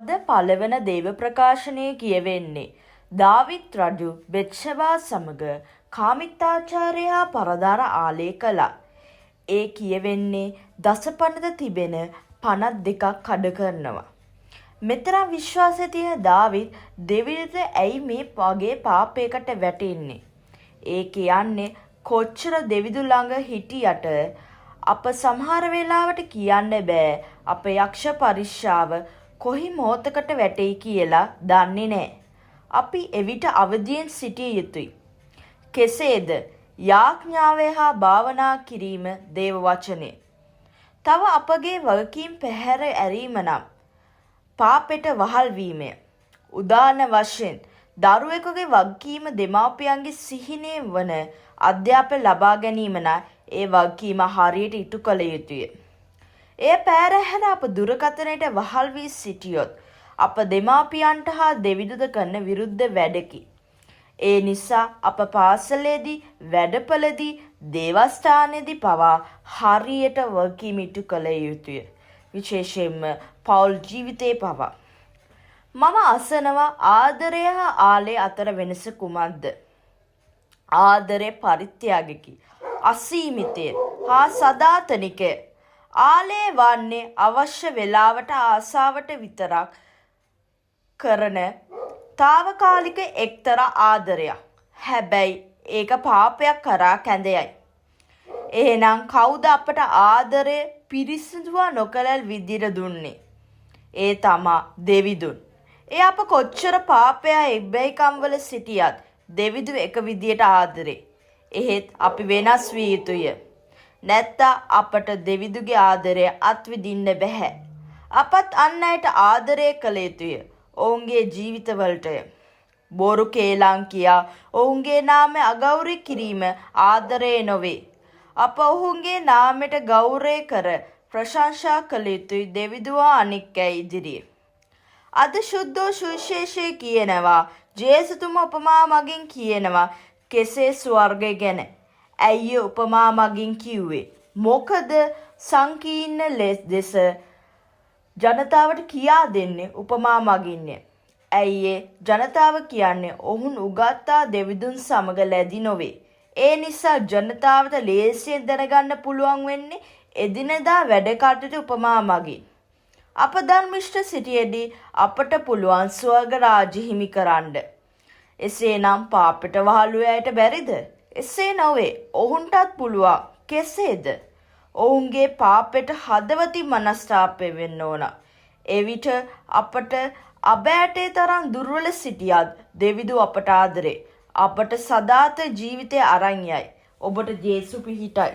ද පළවන දේව ප්‍රකාශනයේ කියවෙන්නේ දාවිත් රජු බෙත්ෂෙබා සමග කාමිත්තාචාරයා පරදාර ආලේ කළා. ඒ කියවෙන්නේ දසපනද තිබෙන පනත් දෙකක් කඩ කරනවා. මෙතරම් විශ්වාසය තියෙන දාවිත් දෙවියන්ට ඇයි මේ වගේ පාපයකට වැටෙන්නේ? ඒ කියන්නේ කොච්චර දෙවිදු ළඟ හිටියට අප සමහර වෙලාවට කියන්න බෑ අප යක්ෂ පරිශ්‍රාව කොහි මොහොතකට වැටෙයි කියලා දන්නේ නෑ. අපි එවිට අවදියෙන් සිටිය යුතුයි. කෙසේද? යාඥාවේ හා භාවනා කිරීම දේව වචනය. තව අපගේ වගකීම් පැහැර ඇරීම නම් පාපෙට වහල් වීමය. උදාහරණ වශයෙන් දරුවෙකුගේ වගකීම දෙමාපියන්ගේ සිහිනය වන අධ්‍යාපනය ලබා ගැනීම නම් ඒ වගකීම හරියට ඉටු කළ යුතුය. එය පැහැර අප දුරකථනයට වහල් වී සිටියොත් අප දෙමාපියන්ට හා දෙවිදුද කරන විරුද්ධ වැඩකි. ඒ නිසා අප පාසලේදී වැඩපළදී දේවස්ථානයේදී පවා හරියට වගකීම ඉටු කළ යුතුය. විශේෂයෙන්ම පෞල් ජීවිතේ පවා. මම අසනවා ආදරය හා ආලය අතර වෙනස කුමක්ද? ආදරය පරිත්‍යාගකි, අසීමිතය හා සදාතනිකය. ආලය වන්නේ අවශ්‍ය වෙලාවට ආසාවට විතරක් කරන తాවකාලික එක්තරා ආදරයක්. හැබැයි ඒක පාපයක් කරා කැඳයයි. එහෙනම් කවුද අපට ආදරය පිරිසිදුව නොකළ විදියට දුන්නේ? ඒ තමා දෙවිදුන්. ඒ අප කොච්චර පාපයා එබ්බැහිකම් වල සිටියත් දෙවිදු එක විදියට ආදරේ. එහෙත් අපි වෙනස් විය යුතුය. නැත්නම් අපට දෙවිදුගේ ආදරය අත්විඳින්න බැහැ. අපත් අන් අයට ආදරය කළ යුතුය. ඔවුන්ගේ ජීවිතවලටය. බොරු කේලම් කියා ඔවුන්ගේ නාමය අගෞරව කිරීම ආදරය නොවේ. අප ඔවුන්ගේ නාමයට ගෞරවය කර ප්‍රශංසා කළ යුතුයි දෙවිදුවා අනික් අය ඉදිරියේ. අද සුද්ධෝ සුවිශේෂය කියනවා ජේසුතුමා උපමා මගින් කියනවා කෙසේ ස්වර්ගය ගැන. ඇයි උපමා මගින් කිව්වේ? මොකද සංකීර්ණ ලෙස ජනතාවට කියා දෙන්නේ උපමා මගින්නේ. ඇයි ජනතාව කියන්නේ ඔවුන් උගත්තා දෙවිදුන් සමග ලැබි නොවේ. ඒ නිසා ජනතාවට ලේසියෙන් දැනගන්න පුළුවන් වෙන්නේ එදිනෙදා වැඩ කටයුතු උපමා මගින්. අප ධර්මිෂ්ඨ සිටියේදී අපට පුළුවන් ස්වර්ග රාජ්‍ය හිමි කරන්න. එසේනම් පාපෙට වහළු අයට බැරිද? එසේ නොවේ. ඔවුන්ටත් පුළුවන්. කෙසේද? ඔවුන්ගේ පාපෙට හදවතින් මනස්ථාපය වෙන්න ඕන. එවිට අපට අබෑටේ තරම් දුර්වල සිටියත් දෙවිදු අපට ආදරේ. අපට සදාත ජීවිතය අරන් යයි. ඔබට ජේසු පිහිටයි.